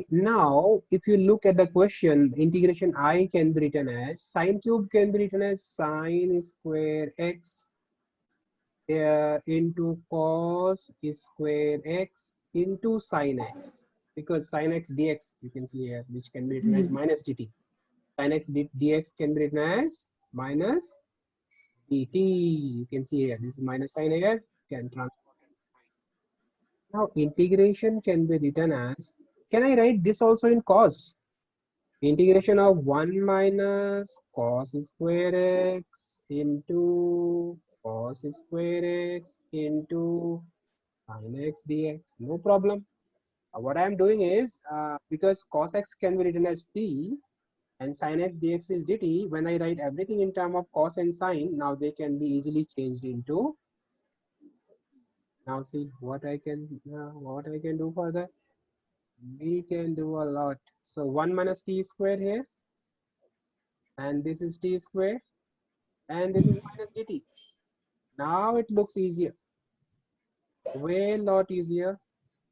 Now, if you look at the question, integration I can be written as sine cube can be written as sine square x into cos square x into sine x, because sine x dx you can see here, which can be written as minus dt. Sine x dx can be written as minus dt. You can see here, this is minus sign here, can transform. Now integration can be written as, can I write this also in cos? Integration of 1 minus cos square x into cos square x into sin x dx. No problem. What I am doing is, because cos x can be written as t and sin x dx is dt, when I write everything in terms of cos and sin, now they can be easily changed into. Now see what I can do for that. We can do a lot. So 1 minus t square here, and this is t square, and this is minus dt. Now it looks easier, way lot easier.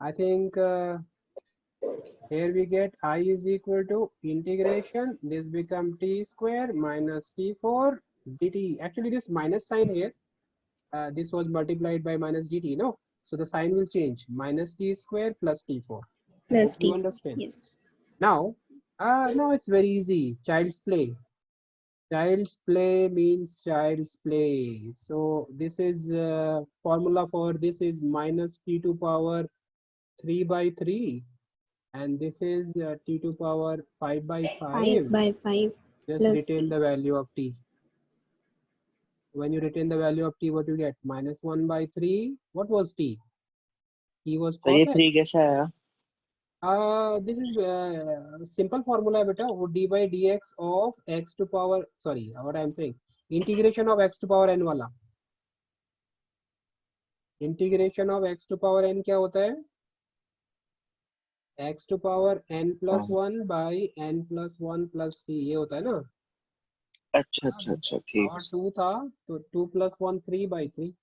I think here we get I is equal to integration, this become t square minus t4 dt. Actually this minus sign here, this was multiplied by minus dt, no? So the sign will change, minus t square plus t4. Plus You t. understand? Yes. Now it's very easy. Child's play. Child's play means child's play. So this is formula for this is minus t to power 3 by 3, and this is t to power 5 by 5 5. by 5 Just plus retain c. the value of t. When you retain the value of t, what you get? Minus 1 by 3. What was t? T was तो ये cos x. 3 कैसे आया? This is simple formula beta, d by dx of x to power, sorry, what I am saying, integration of x to power n वाला. Integration of x to power n क्या होता है? x to power n plus 1 by n plus 1 plus c, ये होता है ना? अच्छा अच्छा अच्छा ठीक और है. 2 था तो 2 plus 1 3 by 3.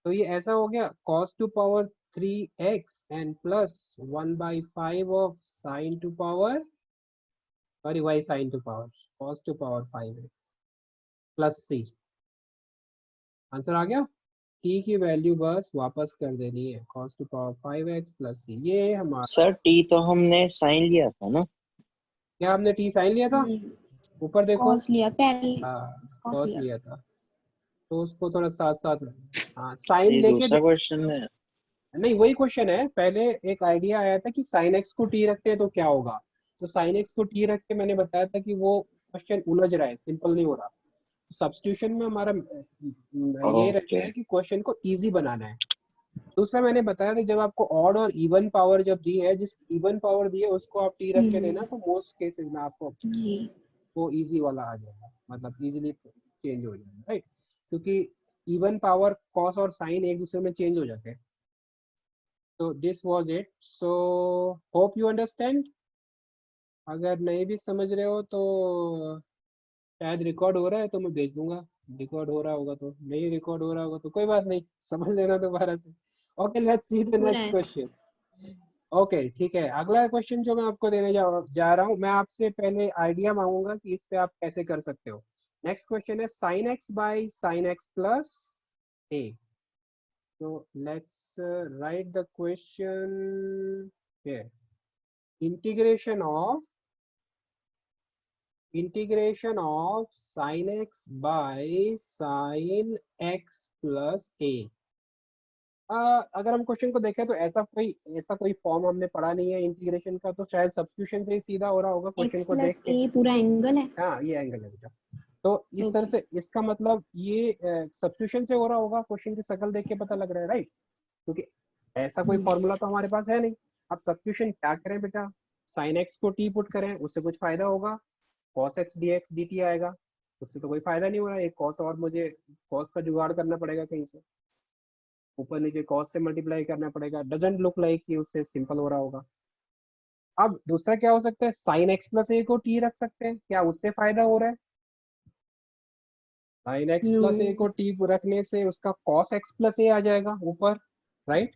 तो ये ऐसा हो गया cos to power 3x and plus 1 by 5 of sin to power, sorry, y sin to power, cos to power 5x plus c. Answer आ गया. t की वैल्यू बस वापस कर देनी है, cos to power 5x plus c. ये हमारा सर t तो हमने sin लिया था ना? क्या हमने t sin लिया था? ऊपर देखो, cos लिया पहले. हाँ cos cos लिया था, तो उसको थोड़ा साथ साथ, हाँ साइन ये लेके दूसरा क्वेश्चन है. नहीं वही क्वेश्चन है. पहले एक आइडिया आया था कि साइन एक्स को टी रखते हैं तो क्या होगा, तो साइन एक्स को टी रख के मैंने बताया था कि वो क्वेश्चन उलझ रहा है, सिंपल नहीं हो रहा. सब्स्टिट्यूशन में हमारा ये रहता ओके. है कि क्वेश्चन को इजी बनाना है. दूसरा मैंने बताया था जब आपको ऑड और इवन पावर जब दी है, जिस इवन पावर दी है उसको आप टी रख के देना, तो मोस्ट केसेस में आपको जी. वो इजी वाला आ जाएगा, मतलब इजीली चेंज हो जाएगा, राइट? क्योंकि इवन पावर कॉस और साइन एक दूसरे में चेंज हो जाते हैं. So this was it. So hope you understand. अगर नहीं भी समझ रहे हो तो शायद रिकॉर्ड हो रहा है तो मैं भेज दूंगा. रिकॉर्ड हो रहा होगा तो, नहीं रिकॉर्ड हो रहा होगा तो कोई बात नहीं, समझ लेना दोबारा से. Okay, let's see the next question. Okay ठीक है, अगला क्वेश्चन जो मैं आपको देने जा रहा हूँ, मैं आपसे पहले आइडिया मांगूंगा कि इस पे आप कैसे कर सकते हो. नेक्स्ट क्वेश्चन है sin x by sin x plus a. So let's write the question here. Integration of sin x by sin x plus a. अगर हम क्वेश्चन को देखें तो ऐसा कोई फॉर्म हमने पढ़ा नहीं है इंटीग्रेशन का, तो शायद सब्स्टिट्यूशन से ही सीधा हो रहा होगा क्वेश्चन को देख के. पूरा एंगल है. हाँ ये एंगल है बेटा. तो इस तरह से इसका मतलब ये सब्स्टिट्यूशन से हो रहा होगा, क्वेश्चन की शक्ल देख के पता लग रहा है, राइट? क्योंकि ऐसा कोई फॉर्मूला तो हमारे पास है नहीं. अब सब्स्टिट्यूशन क्या करें बेटा? sin x को t पुट करें, उससे कुछ फायदा होगा? cos x dx dt आएगा, उससे तो कोई फायदा नहीं हो रहा है. एक cos और मुझे cos का जुगाड़ करना पड़ेगा कहीं से, ऊपर नीचे cos से मल्टीप्लाई करना पड़ेगा. डजंट लुक लाइक कि उससे सिंपल हो रहा होगा. अब दूसरा क्या हो सकता है? sin x प्लस a को t रख सकते हैं, क्या उससे फायदा हो रहा है? sin x प्लस a को t रखने से उसका cos x प्लस a आ जाएगा ऊपर, राइट?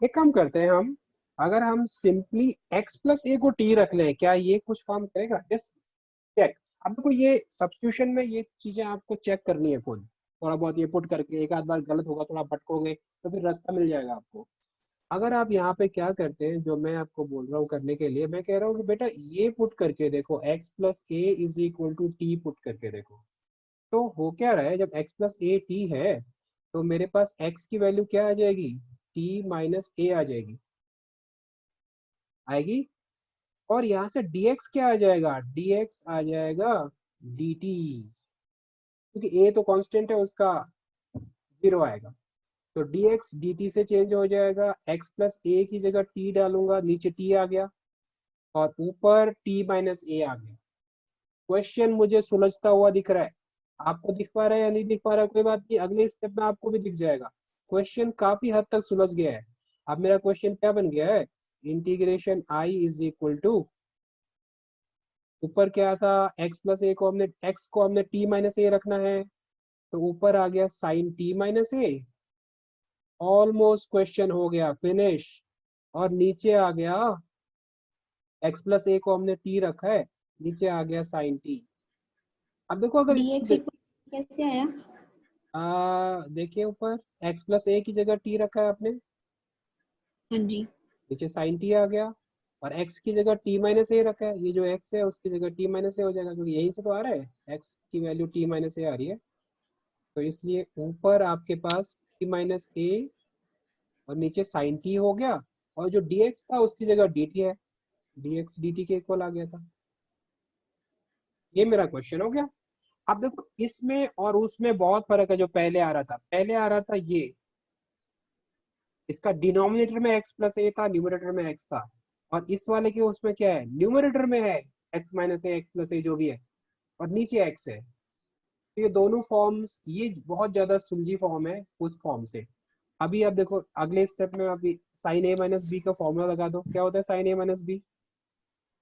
एक काम करते हैं हम, अगर हम सिंपली x प्लस ए को t रख लें, क्या ये कुछ काम करेगा? Just check. अब देखो ये सब्स्टिट्यूशन में ये चीजें आपको चेक करनी है खुद, थोड़ा बहुत ये पुट करके, एक आध बार गलत होगा, थोड़ा भटकोगे तो फिर रास्ता मिल जाएगा आपको। अगर आप यहाँ पे क्या करते हैं, जो मैं आपको बोल रहा हूँ करने के लिए, मैं कह रहा हूँ कि बेटा ये पुट करके देखो, x plus a is equal to t put करके देखो। तो हो क्या रहा है, जब x प्लस ए टी है तो मेरे पास x की वैल्यू क्या आ जाएगी, t माइनस ए आ जाएगी, आएगी। और यहाँ से dx क्या आ जाएगा, dx आ जाएगा dt, क्योंकि a तो कांस्टेंट है उसका, 0 आएगा। तो dx dt से चेंज हो जाएगा, x प्लस ए की जगह t डालूंगा, नीचे t आ गया और ऊपर t माइनस ए आ गया। क्वेश्चन मुझे सुलझता हुआ दिख रहा है, आपको दिख पा रहा है या नहीं दिख पा रहा है कोई बात नहीं, अगले स्टेप में आपको भी दिख जाएगा। क्वेश्चन काफी हद तक सुलझ गया है। अब मेरा क्वेश्चन क्या बन गया है, integration i is equal to, ऊपर क्या था, x प्लस ए को हमने, x को हमने t माइनस ए रखना है, तो ऊपर आ गया साइन t माइनस ए। ऑलमोस्ट क्वेश्चन हो गया फिनिश। और नीचे आ गया, x प्लस ए को हमने t रखा है, नीचे आ गया साइन t। अब देखो अगर इसको dx इक्वल कैसे आया? देखिए ऊपर x प्लस ए की जगह t रखा है आपने, हाँ जी। नीचे साइन t आ गया, और x की जगह t माइनस ए रखा है, ये जो x है उसकी जगह t माइनस ए हो जाएगा, क्योंकि यहीं से तो आ रहा है, x की वैल्यू t माइनस ए आ रही है। तो इसलिए ऊपर आपके पास t माइनस ए और नीचे साइन t हो गया, और जो dx था उसकी जगह dt है, dx dt के इक्वल आ गया था। ये मेरा क्वेश्चन हो गया। अब देखो इसमें और उसमें बहुत फर्क है। जो पहले आ रहा था, पहले आ रहा था ये, इसका डिनोमिनेटर में x प्लस ए था, न्यूमरेटर में x था, और इस वाले के उसमें क्या है, न्यूमरेटर में है x माइनस ए, x प्लस ए जो भी है, और नीचे x है। तो ये दोनों फॉर्म्स, ये बहुत ज्यादा सुलझी फॉर्म है उस फॉर्म से। अभी आप देखो अगले स्टेप में, अभी साइन ए माइनस बी का फॉर्मूला लगा दो, क्या होता है sine A minus B,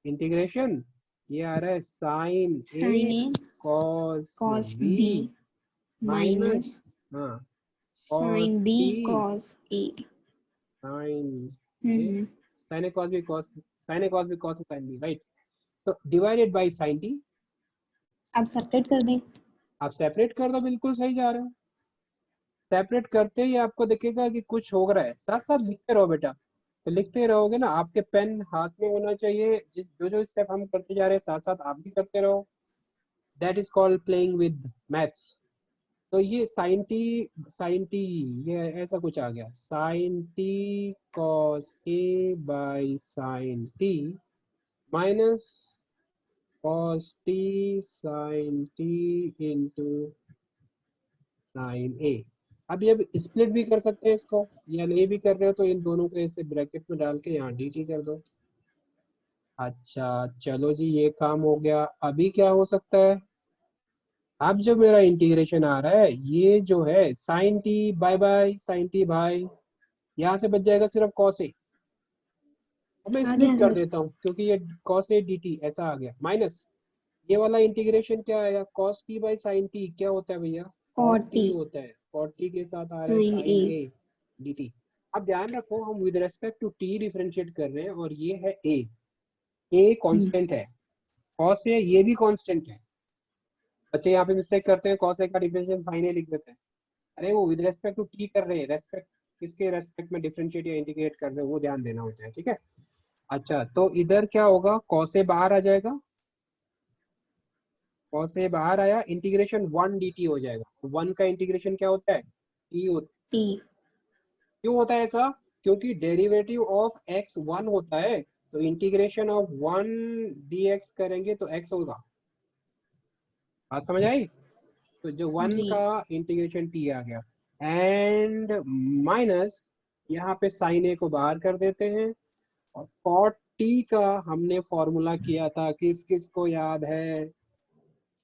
integration, ये आ रहा है sine sine A A cos cos B B minus, minus हाँ, sine cos B T cos A. Sine A, hmm. Sine A cos B cos, sine A cos B cos sine B, right. तो divided by sine T. अब separate कर दें। आप separate कर दो, बिल्कुल सही जा रहे हो। सेपरेट करते ही आपको दिखेगा कि कुछ हो रहा है, साथ साथ लिखते रहो बेटा। तो लिखते रहोगे ना, आपके पेन हाथ में होना चाहिए, जिस जो जो स्टेप हम करते जा रहे हैं साथ साथ आप भी करते रहो। That is called playing with maths. तो ये साइन टी, ये ऐसा कुछ आ गया, sine T cos A by sine T minus cos T sine T into sine A. अब ये स्प्लिट भी कर सकते हैं इसको, या नहीं भी कर रहे हो तो इन दोनों को ऐसे ब्रैकेट में डाल के यहाँ डी टी कर दो। अच्छा चलो जी, ये काम हो गया। अभी क्या हो सकता है, अब जो मेरा इंटीग्रेशन आ रहा है, ये जो है sine t by by sine t भाई, यहाँ से बच जाएगा सिर्फ कॉस ए। अब मैं आ स्प्लिट गया कर सर। देता हूँ, क्योंकि ये कॉस ए डी टी ऐसा आ गया, माइनस ये वाला इंटीग्रेशन क्या आएगा, cos T by sine T क्या होता है भैया, कॉट कॉट टी टी होता है, कॉट टी के साथ आ रहा है sine A. Sine a d t. अब ध्यान रखो, हम with respect to t differentiate कर रहे हैं, और ये है ए कांस्टेंट है, कॉस ए ये भी कांस्टेंट है। बच्चे यहाँ पे मिस्टेक करते हैं, कॉस ए का डिफरेंशियल साइन ए लिख देते हैं। अरे वो विद रेस्पेक्ट टू टी कर रहे हैं, रेस्पेक्ट किसके रेस्पेक्ट में डिफरेंशिएट या इंटीग्रेट कर रहे हैं, वो ध्यान देना होता है, ठीक है। अच्छा तो इधर क्या होगा, कॉस ए बाहर आ जाएगा, कॉस ए बाहर आया, इंटीग्रेशन 1 dt हो जाएगा। 1 का इंटीग्रेशन क्या होता है, t होता है। टी। क्यों होता है ऐसा, क्योंकि डेरिवेटिव ऑफ x 1 होता है, तो इंटीग्रेशन ऑफ 1 dx करेंगे तो x होगा। बात समझ आई। तो जो 1 जी। का इंटीग्रेशन t आ गया, एंड माइनस यहाँ पे साइन ए को बाहर कर देते हैं, और cot t का हमने फॉर्मूला किया था, किस किस को याद है,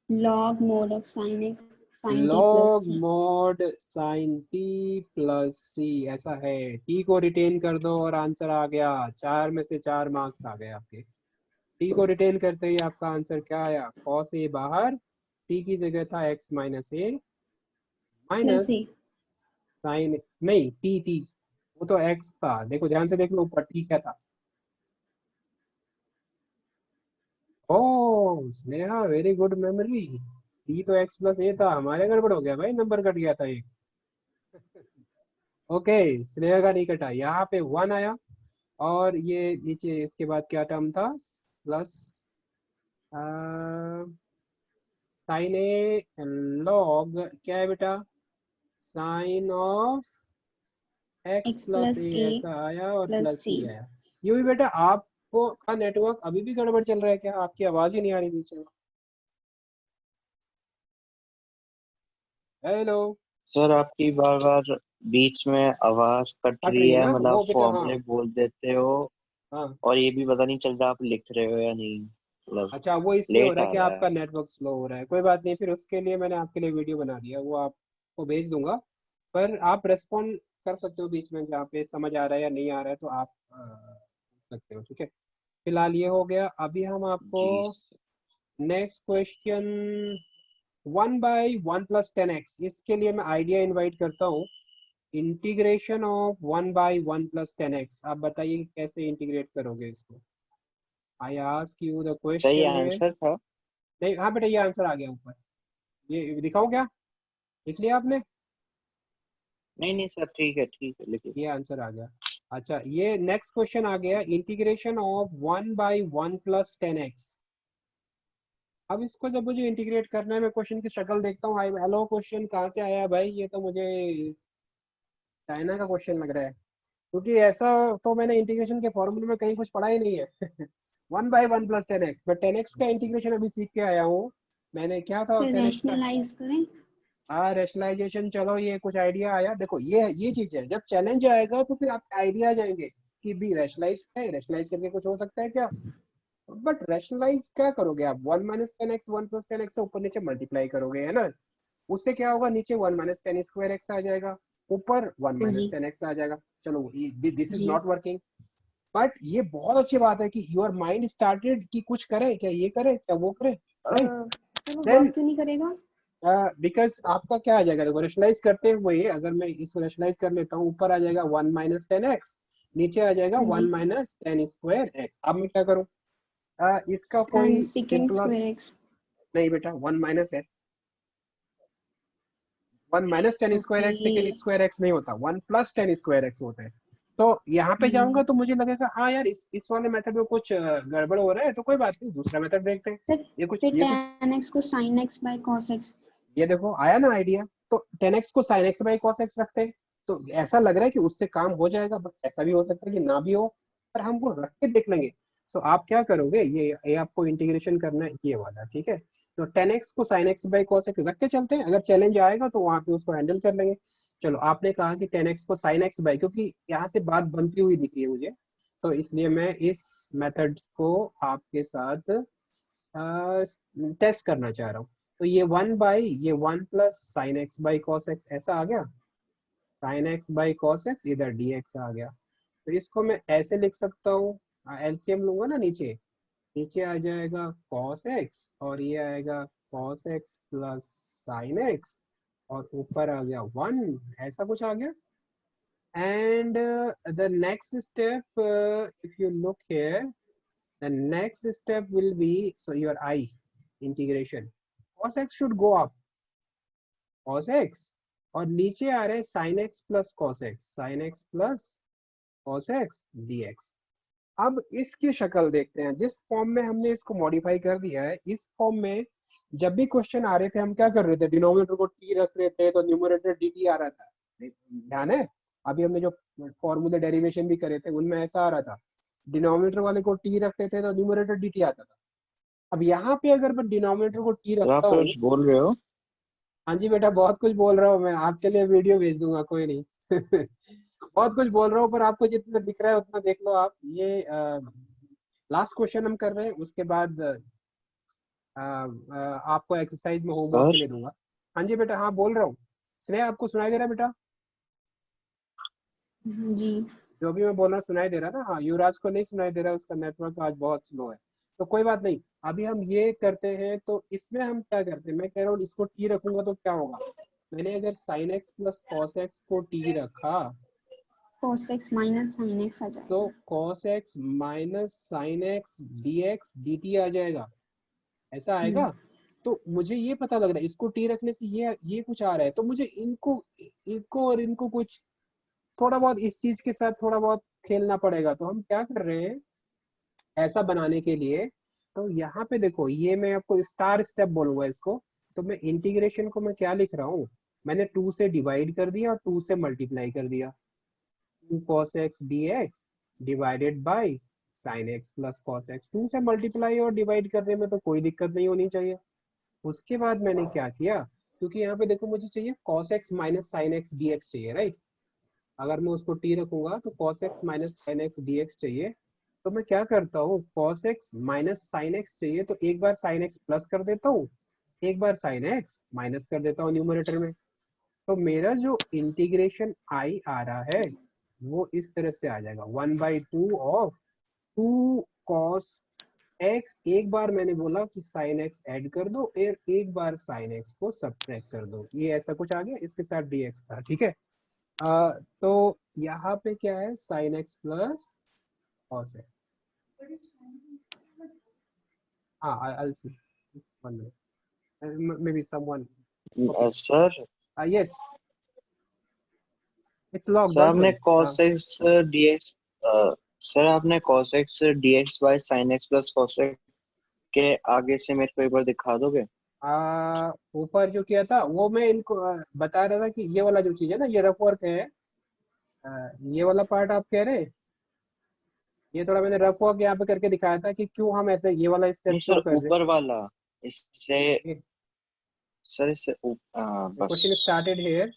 log mod of sine A sine T plus log C. Mod sine T plus C, ऐसा है। टी को रिटेन कर दो और आंसर आ गया, 4 में से 4 मार्क्स आ गए आपके। टी को रिटेन करते ही आपका आंसर क्या आया, कॉस ए बाहर, टी की जगह था एक्स माइनस ए प्लस माइनस ए। साइन, नहीं टी टी, वो तो x था, देखो ध्यान से देख लो ऊपर t क्या था। Oh Sneha very good memory, t तो x प्लस a था, हमारे गड़बड़ हो गया भाई, नंबर कट गया था एक। ओके स्नेहा का नहीं कटा, यहाँ पे 1 आया, और ये नीचे इसके बाद क्या टर्म था, प्लस साइन ए लॉग क्या है बेटा, sine of x x plus plus a a ऐसा आया और plus प्लस c। सी आया। ये भी बेटा आपको का नेटवर्क अभी भी गड़बड़ चल रहा है क्या, आपकी आवाज ही नहीं आ रही बीच में। हेलो। सर आपकी बार बार बीच में आवाज कट कट रही रही है है, ना मतलब वो बेटा, हाँ फॉर्मूले बोल देते हो हाँ। और ये भी पता नहीं चल रहा आप लिख रहे हो या नहीं, मतलब अच्छा वो इसलिए हो लेट रहा है आ कि रहा है। आपका नेटवर्क स्लो हो रहा है, कोई बात नहीं, फिर उसके लिए मैंने आपके लिए वीडियो बना दिया, वो आपको भेज दूंगा। पर आप रेस्पॉन्ड कर सकते हो बीच में, जहाँ पे समझ आ रहा है या नहीं आ रहा है तो आप कर सकते हो, ठीक है। फिलहाल ये हो गया, अभी हम आपको जी नेक्स्ट क्वेश्चन 1/1 + 10x, इसके लिए मैं आइडिया इनवाइट करता हूँ। इंटीग्रेशन ऑफ 1/1 + 10x, आप बताइए कि कैसे इंटीग्रेट करोगे इसको। आई आस्क यू द सही क्वेश्चन है। आंसर था। नहीं हाँ बेटा, ये आंसर आ गया ऊपर, ये दिखाऊं क्या, लिख लिया आपने, नहीं नहीं सर, ठीक है लिखिए। ये आंसर आ गया। अच्छा ये नेक्स्ट क्वेश्चन आ गया, इंटीग्रेशन ऑफ 1/1 + 10x। अब इसको जब मुझे इंटीग्रेट करना है, मैं क्वेश्चन की शक्ल देखता हूँ, हाई हेलो क्वेश्चन कहाँ से आया भाई, ये तो मुझे चाइना का क्वेश्चन लग रहा है, क्योंकि ऐसा तो मैंने इंटीग्रेशन के फॉर्मूले में कहीं कुछ पढ़ा ही नहीं है। 1/1 + 10x, मैं 10x का इंटीग्रेशन अभी सीख के आया हूँ। मैंने क्या था तो 10x का, रैशनलाइज करें। हाँ रैशनलाइजेशन, चलो ये कुछ आइडिया आया, देखो ये चीज है, जब चैलेंज आएगा तो फिर आपके आइडिया आ जाएंगे कि भी रैशनलाइज है, रैशनलाइज करके कुछ हो सकता है क्या। बट रैशनलाइज क्या करोगे आप, 1 - 10x 1 + 10x से ऊपर नीचे मल्टीप्लाई करोगे, है ना। उससे क्या होगा, नीचे 1 - 10² x आ जाएगा, ऊपर 1 हाँ - जी। 10x आ जाएगा। चलो this is G. Not working, but ये बहुत अच्छी बात है कि योर माइंड स्टार्टेड कि कुछ करे क्या, ये करे क्या, वो करे, राइट। सर वो देन वर्क क्यों नहीं करेगा? बिकॉज आपका क्या आ जाएगा, देखो रैशनलाइज करते हुए अगर मैं इसको रैशनलाइज कर लेता हूँ, ऊपर आ जाएगा 1 - 10x, नीचे आ जाएगा हाँ जी। 1 - 10² x। अब मैं क्या करूँ, इसका कोई सेकेंड सिंपल, स्क्वायर एक्स। नहीं बेटा 1 माइनस है, 1 - 10² x okay. Second square x नहीं होता, 1 + 10² x होता है। तो यहाँ पे जाऊंगा तो मुझे लगेगा हाँ यार इस वाले मेथड में कुछ गड़बड़ हो रहा है, तो कोई बात नहीं, दूसरा मेथड देखते हैं। सर ये कुछ फिर ये कुछ tan x को sin x by cos x। ये देखो आया ना आइडिया, तो 10x को sin x/cos x रखते हैं, तो ऐसा लग रहा है कि उससे काम हो जाएगा, बट ऐसा भी हो सकता है कि ना भी हो, पर हम वो रख के देख लेंगे। सो आप क्या करोगे, ये आपको इंटीग्रेशन करना है ये वाला, ठीक है। तो 10x को sin x/cos x रख के चलते हैं, अगर चैलेंज आएगा तो वहां पे उसको हैंडल कर लेंगे। चलो आपने कहा कि 10x को sin x बाई, क्योंकि यहाँ से बात बनती हुई दिख रही है मुझे, तो इसलिए मैं इस मेथड को आपके साथ टेस्ट करना चाह रहा हूँ। तो ये 1/1 + sin x/cos x ऐसा आ गया, sin x/cos x इधर dx आ गया। तो इसको मैं ऐसे लिख सकता हूँ, एलसीएम लूंगा ना, नीचे नीचे आ जाएगा cos x और ये आएगा cos x + sin x, और ऊपर आ गया 1, ऐसा कुछ आ गया। And the next step, if you look here, the next step will be, so your I integration, cos x should go up, cos x, और नीचे आ रहे हैं sin x + cos x, sin x + cos x dx। अब इसकी शक्ल देखते हैं, जिस फॉर्म में हमने इसको मॉडिफाई कर दिया है, इस फॉर्म में जब भी क्वेश्चन आ रहे थे हम क्या कर रहे थे, डिनोमिनेटर को t रख रहे थे तो न्यूमरेटर dt आ रहा था, ध्यान है। अभी हमने जो फॉर्मूले डेरिवेशन भी करे थे उनमें ऐसा आ रहा था, डिनोमिनेटर वाले को t रखते थे तो न्यूमरेटर dt आता था। अब यहाँ पे अगर मैं डिनोमिनेटर को t तो आप रखता हूँ, कुछ बोल रहे हो? हाँ जी बेटा बहुत कुछ बोल रहा हूँ मैं, आपके लिए वीडियो भेज दूंगा, कोई नहीं। बहुत कुछ बोल रहा हूँ, पर आपको जितना दिख रहा है उतना देख लो आप। ये लास्ट क्वेश्चन हम कर रहे हैं, उसके बाद आपको एक्सरसाइज में होमवर्क के सर लिए दूंगा। हाँ जी बेटा, हाँ बोल रहा हूँ। स्नेहा आपको सुनाई दे रहा है बेटा, जी। जो भी मैं बोल रहा हूँ सुनाई दे रहा है ना, हाँ युवराज को नहीं सुनाई दे रहा है, उसका नेटवर्क आज बहुत स्लो है, तो कोई बात नहीं। अभी हम ये करते हैं, तो इसमें हम क्या करते हैं, मैं कह रहा हूँ इसको टी रखूंगा तो क्या होगा, मैंने अगर sin x + cos x को t रखा, cos x minus sin x आ तो जाएगा। cos x minus sine x dx dt आ जाएगा, ऐसा आएगा। तो मुझे ये पता लग रहा है इसको t रखने से ये कुछ आ रहा है, तो मुझे इनको इनको और इनको कुछ थोड़ा बहुत इस चीज के साथ थोड़ा बहुत खेलना पड़ेगा। तो हम क्या कर रहे हैं ऐसा बनाने के लिए, तो यहाँ पे देखो ये मैं आपको स्टार स्टेप बोलूंगा इसको। तो मैं इंटीग्रेशन को मैं क्या लिख रहा हूँ, मैंने 2 से डिवाइड कर दिया और 2 से मल्टीप्लाई कर दिया। 2 cos x dx divided by sin x plus cos x। 2 से मल्टीप्लाई और डिवाइड करने में तो कोई दिक्कत नहीं होनी चाहिए। उसके बाद मैंने क्या किया, क्योंकि यहाँ पे देखो मुझे चाहिए cos x minus sin x dx चाहिए, राइट। अगर मैं उसको t रखूंगा तो cos x minus sin x dx चाहिए। तो मैं क्या करता हूँ, cos x minus sin x चाहिए तो एक बार sin x प्लस कर देता हूँ, एक बार sin x माइनस कर देता हूँ न्यूमरेटर में। तो मेरा जो इंटीग्रेशन i आ रहा है वो इस तरह से आ जाएगा 1/2 ऑफ 2 cos x। एक बार मैंने बोला कि sin x ऐड कर दो और एक बार sin x को सब्ट्रैक्ट कर दो, ये ऐसा कुछ आ गया, इसके साथ dx था, ठीक है। तो यहाँ पे क्या है sin x plus cos x। हाँ I'll see 1 minute, maybe someone, okay, sir yes it's locked, sir don't आपने worry। cos x dx sir आपने cos x dx by sin x plus cos x के आगे से मेरे को एक बार दिखा दोगे? ऊपर जो किया था वो मैं इनको बता रहा था कि ये वाला जो चीज है ना ये रफ वर्क है। ये वाला पार्ट आप कह रहे हैं, ये थोड़ा मैंने रफ वर्क यहाँ पे करके दिखाया था कि क्यों हम ऐसे ये वाला स्टेप नहीं क्यों सर, कर रहे ऊपर वाला इससे हैं। सर इससे बस क्वेश्चन स्टार्टेड हेयर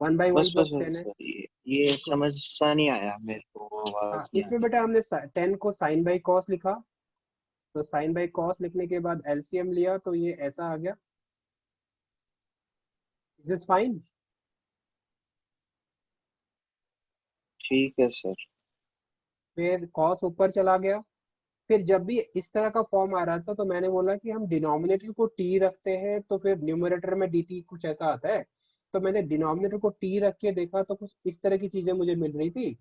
1/1 बस बस प्लस बस 10x। सर, ये देखो समझ सा नहीं आया मेरे को, वो आवाज नहीं आ इसमें रही। बेटा हमने 10 को साइन बाई कॉस लिखा, तो साइन बाई कॉस लिखने के बाद एलसीएम लिया तो ये ऐसा आ गया। Is this fine? ठीक है सर। फिर कॉस ऊपर चला गया। फिर जब भी इस तरह का फॉर्म आ रहा था तो मैंने बोला कि हम डिनोमिनेटर को टी रखते हैं तो फिर न्यूमरेटर में dt कुछ ऐसा आता है। तो मैंने डिनोमिनेटर को टी रख के देखा तो कुछ इस तरह की चीजें मुझे मिल रही थी।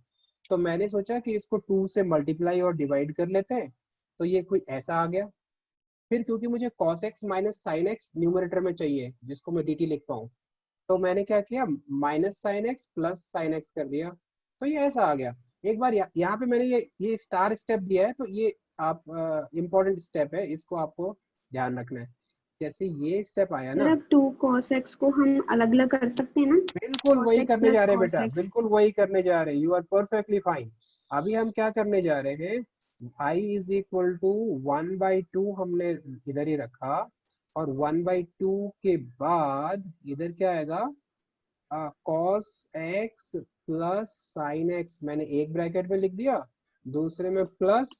तो मैंने सोचा कि इसको 2 से मल्टीप्लाई और डिवाइड कर लेते हैं, तो ये कोई ऐसा आ गया। फिर क्योंकि मुझे cos x minus sine x numerator में चाहिए जिसको मैं dt लिख पाऊँ, तो मैंने क्या किया minus sine x plus sine x कर दिया, तो ये ऐसा आ गया। एक बार यहाँ पे मैंने ये स्टार स्टेप दिया है, तो ये आप इम्पोर्टेंट स्टेप है, इसको आपको ध्यान रखना है। जैसे ये स्टेप आया सर ना, अब 2 cos x को हम अलग अलग कर सकते हैं ना, बिल्कुल cos वही x करने जा प्लस रहे हैं cos बेटा, x। बिल्कुल वही करने जा रहे हैं, यू आर परफेक्टली फाइन। अभी हम क्या करने जा रहे हैं, i इज इक्वल टू 1/2 हमने इधर ही रखा, और 1/2 के बाद इधर क्या आएगा, cos x plus sine x मैंने एक ब्रैकेट में लिख दिया, दूसरे में plus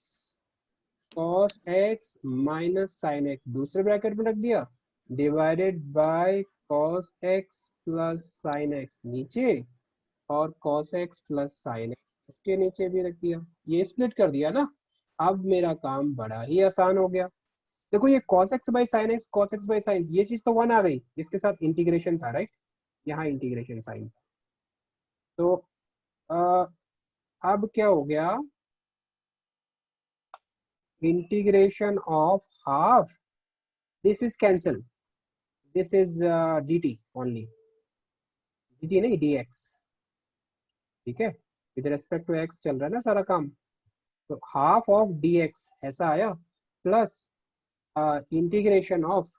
cos x minus sine x दूसरे ब्रैकेट में रख दिया, divided by cos x plus sine x नीचे, और cos x plus sine x इसके नीचे भी रख दिया। ये स्प्लिट कर दिया ना, अब मेरा काम बड़ा ही आसान हो गया। देखो ये cos x by sine x, cos x by sine, ये चीज तो 1 आ गई, इसके साथ इंटीग्रेशन था, राइट, यहाँ इंटीग्रेशन साइन। तो अब क्या हो गया, integration of half, this is cancel, this is dt only, dt नहीं dx, ठीक है, विद रेस्पेक्ट टू x चल रहा है ना सारा काम। तो हाफ ऑफ dx ऐसा आया, प्लस इंटीग्रेशन ऑफ